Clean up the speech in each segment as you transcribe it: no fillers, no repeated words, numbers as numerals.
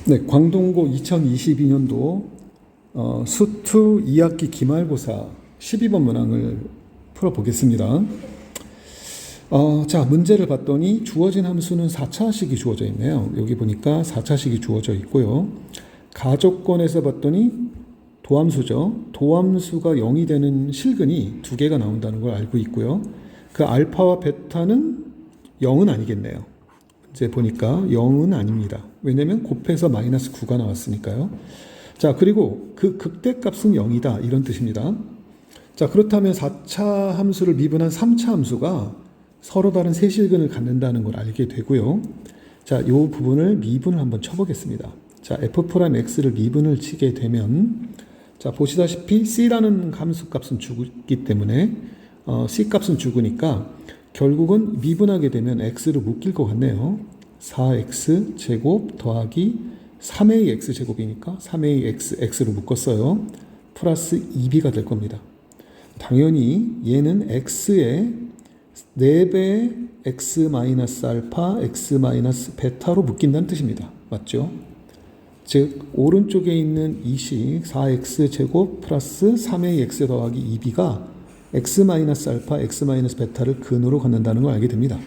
네, 광동고 2022년도 수투 2학기 기말고사 12번 문항을 풀어보겠습니다. 자, 문제를 봤더니 주어진 함수는 4차식이 주어져 있네요. 여기 보니까 4차식이 주어져 있고요. 가족권에서 봤더니 도함수죠. 도함수가 0이 되는 실근이 두 개가 나온다는 걸 알고 있고요. 그 알파와 베타는 0은 아니겠네요. 이제 보니까 0은 아닙니다. 왜냐면 곱해서 마이너스 9가 나왔으니까요. 자, 그리고 그 극대값은 0이다. 이런 뜻입니다. 자, 그렇다면 4차 함수를 미분한 3차 함수가 서로 다른 세실근을 갖는다는 걸 알게 되고요. 자, 이 부분을 미분을 한번 쳐보겠습니다. 자, f'x를 미분을 치게 되면, 자, 보시다시피 c라는 함수값은 주기 때문에 c 값은 죽으니까 결국은 미분하게 되면 x를 묶일 것 같네요. 4x 제곱 더하기 3ax 제곱이니까 3ax, x로 묶었어요. 플러스 2b가 될 겁니다. 당연히 얘는 x의 4배 x 마이너스 알파, x 마이너스 베타로 묶인다는 뜻입니다. 맞죠? 즉 오른쪽에 있는 이 식 4x 제곱 플러스 3ax 더하기 2b가 x 마이너스 알파, x 마이너스 베타를 근으로 갖는다는 걸 알게 됩니다.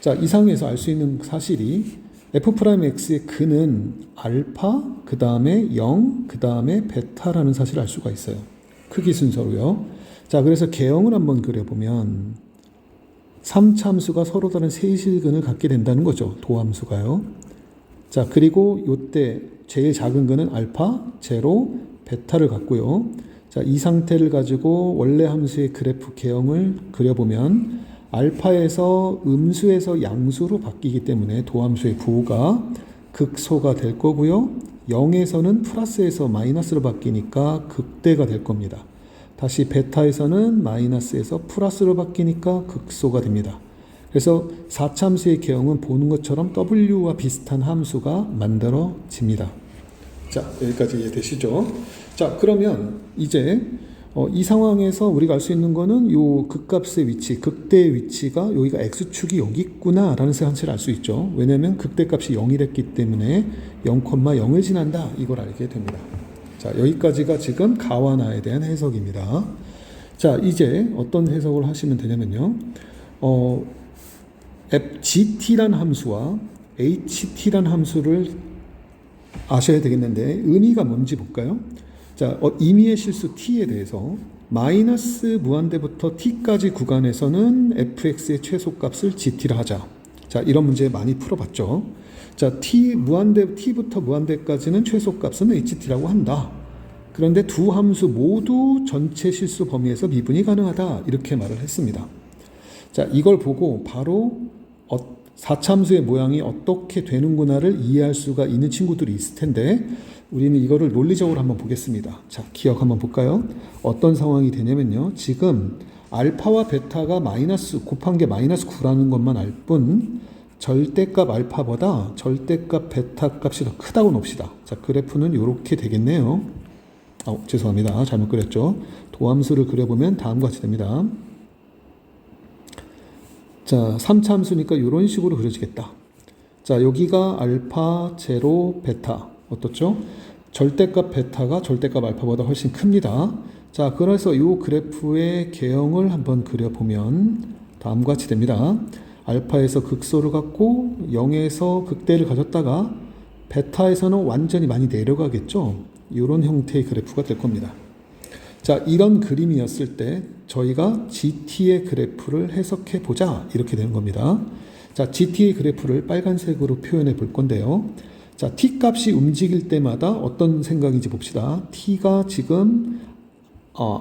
자, 이상에서 알 수 있는 사실이 f'x의 근은 알파, 그 다음에 0, 그 다음에 베타라는 사실을 알 수가 있어요. 크기 순서로요. 자, 그래서 개형을 한번 그려보면 3차 함수가 서로 다른 세실근을 갖게 된다는 거죠. 도함수가요. 자, 그리고 이때 제일 작은 근은 알파, 제로, 베타를 갖고요. 자, 이 상태를 가지고 원래 함수의 그래프 개형을 그려보면 알파에서 음수에서 양수로 바뀌기 때문에 도함수의 부호가 극소가 될 거고요. 0에서는 플러스에서 마이너스로 바뀌니까 극대가 될 겁니다. 다시 베타에서는 마이너스에서 플러스로 바뀌니까 극소가 됩니다. 그래서 4차 함수의 개형은 보는 것처럼 w와 비슷한 함수가 만들어집니다. 자, 여기까지 이해되시죠? 자, 그러면 이제 이 상황에서 우리가 알 수 있는 거는 요 극값의 위치, 극대의 위치가 여기가 x축이 여기 있구나 라는 사실을 알 수 있죠. 왜냐하면 극대값이 0이 됐기 때문에 0,0을 지난다, 이걸 알게 됩니다. 자, 여기까지가 지금 가와 나에 대한 해석입니다. 자, 이제 어떤 해석을 하시면 되냐면요. gt란 함수와 ht란 함수를 아셔야 되겠는데 의미가 뭔지 볼까요? 자, 임의의 실수 t에 대해서 마이너스 무한대부터 t까지 구간에서는 fx의 최소값을 gt라 하자. 자, 이런 문제 많이 풀어봤죠. 자, t부터 무한대까지는 최소값은 ht라고 한다. 그런데 두 함수 모두 전체 실수 범위에서 미분이 가능하다. 이렇게 말을 했습니다. 자, 이걸 보고 바로 4차 함수의 모양이 어떻게 되는구나를 이해할 수가 있는 친구들이 있을 텐데 우리는 이거를 논리적으로 한번 보겠습니다. 자, 기억 한번 볼까요? 어떤 상황이 되냐면요. 지금 알파와 베타가 마이너스 곱한 게 마이너스 9라는 것만 알 뿐 절대값 알파보다 절대값 베타 값이 더 크다고 놉시다. 자, 그래프는 이렇게 되겠네요. 죄송합니다. 잘못 그렸죠. 도함수를 그려보면 다음과 같이 됩니다. 자, 3차 함수니까 이런 식으로 그려지겠다. 자, 여기가 알파, 제로, 베타. 어떻죠? 절대값 베타가 절대값 알파보다 훨씬 큽니다. 자, 그래서 이 그래프의 개형을 한번 그려보면 다음과 같이 됩니다. 알파에서 극소를 갖고 0에서 극대를 가졌다가 베타에서는 완전히 많이 내려가겠죠? 이런 형태의 그래프가 될 겁니다. 자, 이런 그림이었을 때 저희가 GT의 그래프를 해석해 보자, 이렇게 되는 겁니다. 자, GT의 그래프를 빨간색으로 표현해 볼 건데요. 자, t 값이 움직일 때마다 어떤 생각인지 봅시다. t가 지금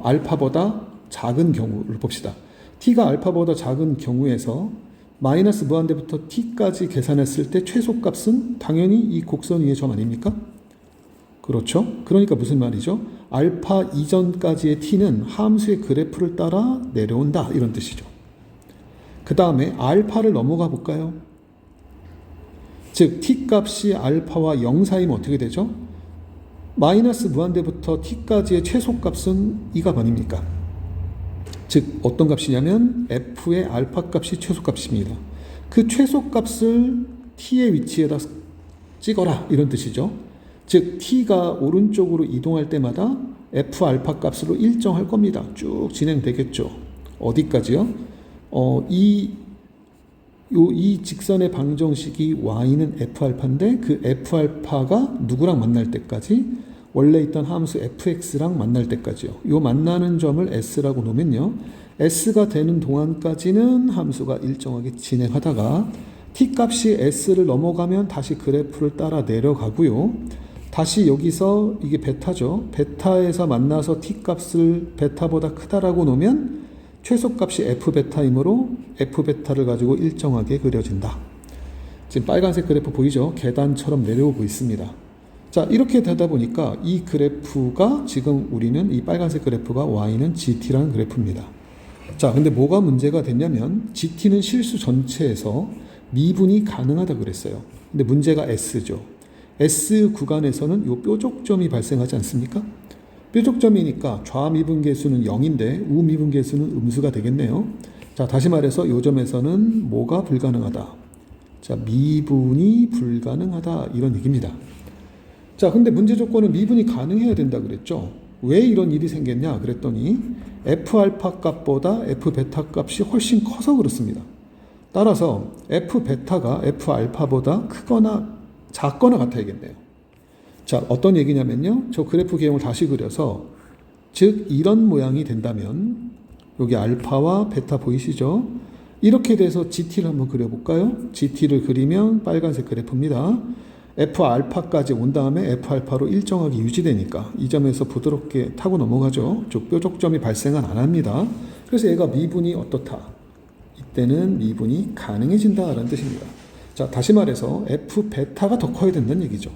알파보다 작은 경우를 봅시다. t가 알파보다 작은 경우에서 마이너스 무한대부터 t까지 계산했을 때 최소값은 당연히 이 곡선 위의 점 아닙니까? 그렇죠? 그러니까 무슨 말이죠? 알파 이전까지의 t는 함수의 그래프를 따라 내려온다, 이런 뜻이죠. 그 다음에 알파를 넘어가 볼까요? 즉 t 값이 알파와 0 사이면 어떻게 되죠? 마이너스 무한대부터 t까지의 최소값은 이 값 아닙니까? 즉 어떤 값이냐면 f의 알파 값이 최소값입니다. 그 최소값을 t의 위치에다 찍어라 이런 뜻이죠. 즉 t가 오른쪽으로 이동할 때마다 f 알파 값으로 일정할 겁니다. 쭉 진행되겠죠. 어디까지요? 이 직선의 방정식이 y는 f 알파인데 그 f 알파가 누구랑 만날 때까지? 원래 있던 함수 fx랑 만날 때까지요. 요 만나는 점을 s라고 놓으면요. s가 되는 동안까지는 함수가 일정하게 진행하다가 t 값이 s를 넘어가면 다시 그래프를 따라 내려가고요. 다시 여기서 이게 베타죠. 베타에서 만나서 t 값을 베타보다 크다라고 놓으면 최소값이 f 베타이므로 f 베타를 가지고 일정하게 그려진다. 지금 빨간색 그래프 보이죠? 계단처럼 내려오고 있습니다. 자, 이렇게 되다 보니까 이 그래프가 지금 우리는 이 빨간색 그래프가 y는 gt라는 그래프입니다. 자, 근데 뭐가 문제가 됐냐면 gt는 실수 전체에서 미분이 가능하다 그랬어요. 근데 문제가 s죠. S 구간에서는 요 뾰족점이 발생하지 않습니까? 뾰족점이니까 좌미분계수는 0인데 우미분계수는 음수가 되겠네요. 자, 다시 말해서 요 점에서는 뭐가 불가능하다? 자, 미분이 불가능하다 이런 얘기입니다. 자, 근데 문제 조건은 미분이 가능해야 된다 그랬죠. 왜 이런 일이 생겼냐 그랬더니 f 알파 값보다 f 베타 값이 훨씬 커서 그렇습니다. 따라서 f 베타가 f 알파보다 크거나 작거나 같아야겠네요. 자, 어떤 얘기냐면요. 저 그래프 개형을 다시 그려서 즉 이런 모양이 된다면 여기 알파와 베타 보이시죠? 이렇게 돼서 GT를 한번 그려볼까요? GT를 그리면 빨간색 그래프입니다. F 알파까지 온 다음에 F 알파로 일정하게 유지되니까 이 점에서 부드럽게 타고 넘어가죠. 즉 뾰족점이 발생은 안 합니다. 그래서 얘가 미분이 어떻다? 이때는 미분이 가능해진다라는 뜻입니다. 자, 다시 말해서 F 베타가 더 커야 된다는 얘기죠.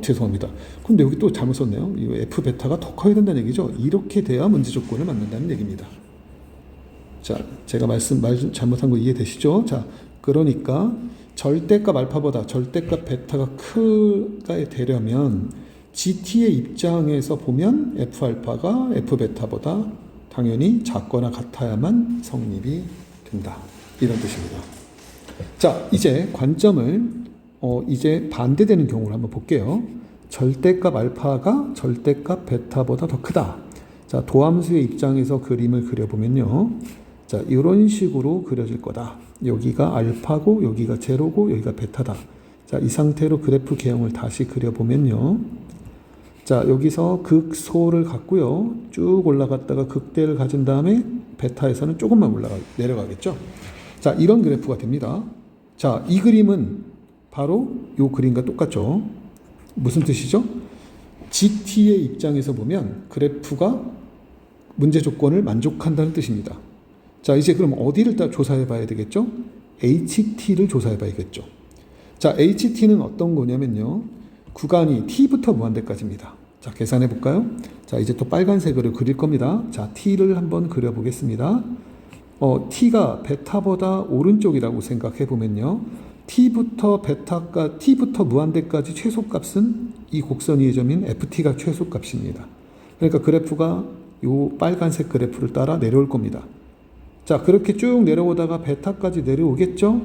죄송합니다. 근데 여기 또 잘못 썼네요. 이 F 베타가 더 커야 된다는 얘기죠. 이렇게 돼야 문제 조건을 맞는다는 얘기입니다. 자, 제가 말 잘못한 거 이해되시죠? 자, 그러니까 절대값 알파보다 절대값 베타가 크게 되려면 GT의 입장에서 보면 F 알파가 F 베타보다 당연히 작거나 같아야만 성립이 된다. 이런 뜻입니다. 자, 이제 관점을 이제 반대되는 경우를 한번 볼게요. 절대값 알파가 절대값 베타보다 더 크다. 자, 도함수의 입장에서 그림을 그려보면요. 자, 이런 식으로 그려질 거다. 여기가 알파고 여기가 제로고 여기가 베타다. 자, 이 상태로 그래프 개형을 다시 그려보면요. 자, 여기서 극소를 갖고요. 쭉 올라갔다가 극대를 가진 다음에 베타에서는 조금만 내려가겠죠. 자, 이런 그래프가 됩니다. 자, 이 그림은 바로 이 그림과 똑같죠. 무슨 뜻이죠? GT의 입장에서 보면 그래프가 문제 조건을 만족한다는 뜻입니다. 자, 이제 그럼 어디를 다 조사해 봐야 되겠죠? HT를 조사해 봐야겠죠. 자, HT는 어떤 거냐면요. 구간이 T부터 무한대까지입니다. 자, 계산해 볼까요? 자, 이제 또 빨간색으로 그릴 겁니다. 자, T를 한번 그려 보겠습니다. T가 베타보다 오른쪽이라고 생각해 보면요. T부터 무한대까지 최소값은 이 곡선 위의 점인 FT가 최소값입니다. 그러니까 그래프가 이 빨간색 그래프를 따라 내려올 겁니다. 자, 그렇게 쭉 내려오다가 베타까지 내려오겠죠?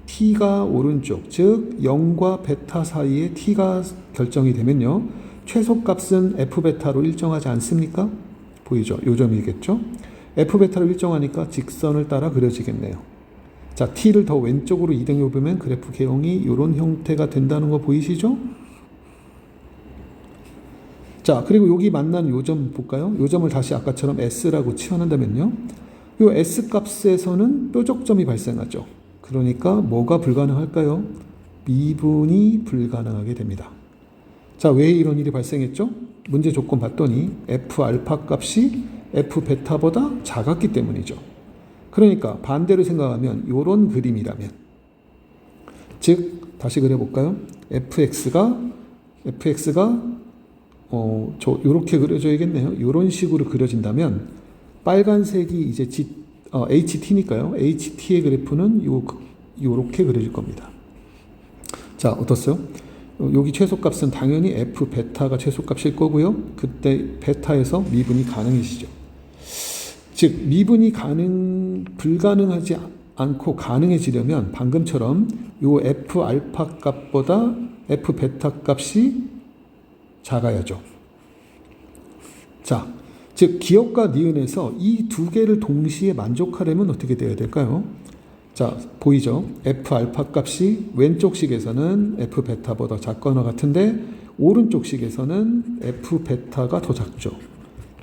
T가 오른쪽, 즉 0과 베타 사이에 T가 결정이 되면요. 최소값은 F베타로 일정하지 않습니까? 보이죠? 요 점이겠죠? F베타로 일정하니까 직선을 따라 그려지겠네요. 자, T를 더 왼쪽으로 이동해 보면 그래프 개형이 이런 형태가 된다는 거 보이시죠? 자, 그리고 여기 만난 요 점 볼까요? 요 점을 다시 아까처럼 S라고 치환한다면요. 요 S 값에서는 뾰족점이 발생하죠. 그러니까 뭐가 불가능할까요? 미분이 불가능하게 됩니다. 자, 왜 이런 일이 발생했죠? 문제 조건 봤더니 F 알파 값이 F 베타보다 작았기 때문이죠. 그러니까 반대로 생각하면 이런 그림이라면, 즉 다시 그려볼까요? FX가 요렇게 그려져야겠네요. 이런 식으로 그려진다면 빨간색이 이제 HT니까요. HT의 그래프는 요렇게 그려질 겁니다. 자, 어떻어요? 여기 최소값은 당연히 F 베타가 최소값일 거고요. 그때 베타에서 미분이 가능해지죠. 즉 미분이 불가능하지 않고 가능해지려면 방금처럼 요 F 알파 값보다 F 베타 값이 작아야죠. 자, 즉 기업과 니은에서 이 두 개를 동시에 만족하려면 어떻게 돼야 될까요? 자, 보이죠? F 알파 값이 왼쪽 식에서는 F 베타보다 작거나 같은데 오른쪽 식에서는 F 베타가 더 작죠.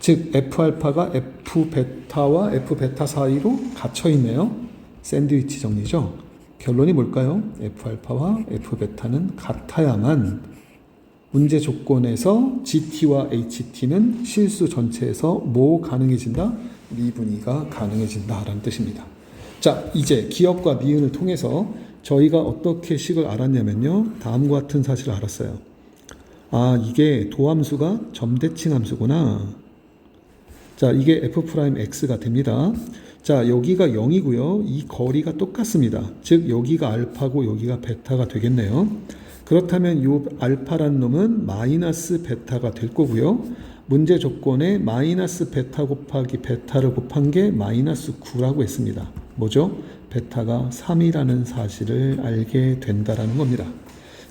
즉 F 알파가 F 베타와 F 베타 사이로 갇혀 있네요. 샌드위치 정리죠. 결론이 뭘까요? F 알파와 F 베타는 같아야만 문제 조건에서 GT와 HT는 실수 전체에서 뭐 가능해진다? 미분위가 가능해진다라는 뜻입니다. 자, 이제 기업과 니은을 통해서 저희가 어떻게 식을 알았냐면요. 다음과 같은 사실을 알았어요. 아, 이게 도함수가 점대칭 함수구나. 자, 이게 F'X가 됩니다. 자, 여기가 0이고요. 이 거리가 똑같습니다. 즉, 여기가 알파고 여기가 베타가 되겠네요. 그렇다면 이 알파라는 놈은 마이너스 베타가 될 거고요. 문제 조건에 마이너스 베타 곱하기 베타를 곱한 게 마이너스 9라고 했습니다. 뭐죠? 베타가 3이라는 사실을 알게 된다라는 겁니다.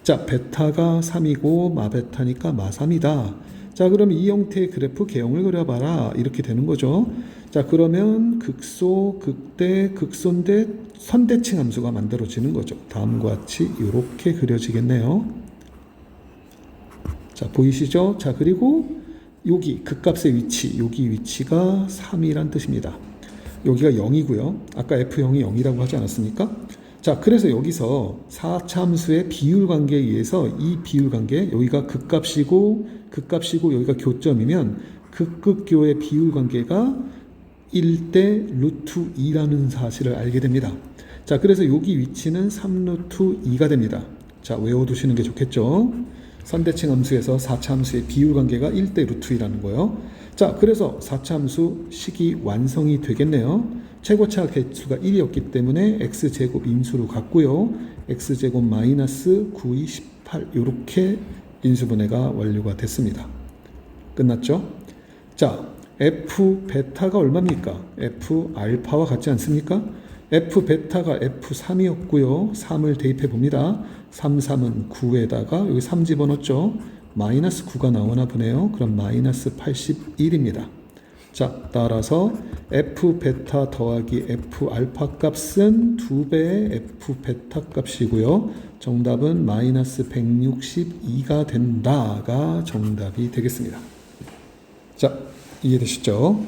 자, 베타가 3이고 마베타니까 마3이다. 자, 그럼 이 형태의 그래프 개형을 그려봐라. 이렇게 되는 거죠. 자, 그러면 극소, 극대, 극소인데 선대칭 함수가 만들어지는 거죠. 다음과 같이 이렇게 그려지겠네요. 자, 보이시죠? 자, 그리고 여기 극값의 위치, 여기 위치가 3이란 뜻입니다. 여기가 0이고요. 아까 F0이 0이라고 하지 않았습니까? 자, 그래서 여기서 4차 함수의 비율 관계에 의해서 이 비율 관계, 여기가 극값이고 여기가 교점이면 극극교의 비율 관계가 1대 루트 2라는 사실을 알게 됩니다. 자, 그래서 여기 위치는 3루트 2가 됩니다. 자, 외워두시는 게 좋겠죠. 선대칭 함수에서 4차 함수의 비율 관계가 1대 루트 2라는 거예요. 자, 그래서 4차 함수 식이 완성이 되겠네요. 최고차 개수가 1이었기 때문에 x제곱 인수로 갔고요. x제곱 마이너스 9, 2, 18 이렇게 인수분해가 완료가 됐습니다. 끝났죠? 자, F 베타가 얼마입니까? F 알파와 같지 않습니까? F 베타가 F3이었고요. 3을 대입해 봅니다. 3, 3은 9에다가 여기 3 집어넣었죠. 마이너스 9가 나오나 보네요. 그럼 마이너스 81입니다. 자, 따라서 F 베타 더하기 F 알파 값은 2배의 F 베타 값이고요. 정답은 마이너스 162가 된다가 정답이 되겠습니다. 자, 이해되시죠?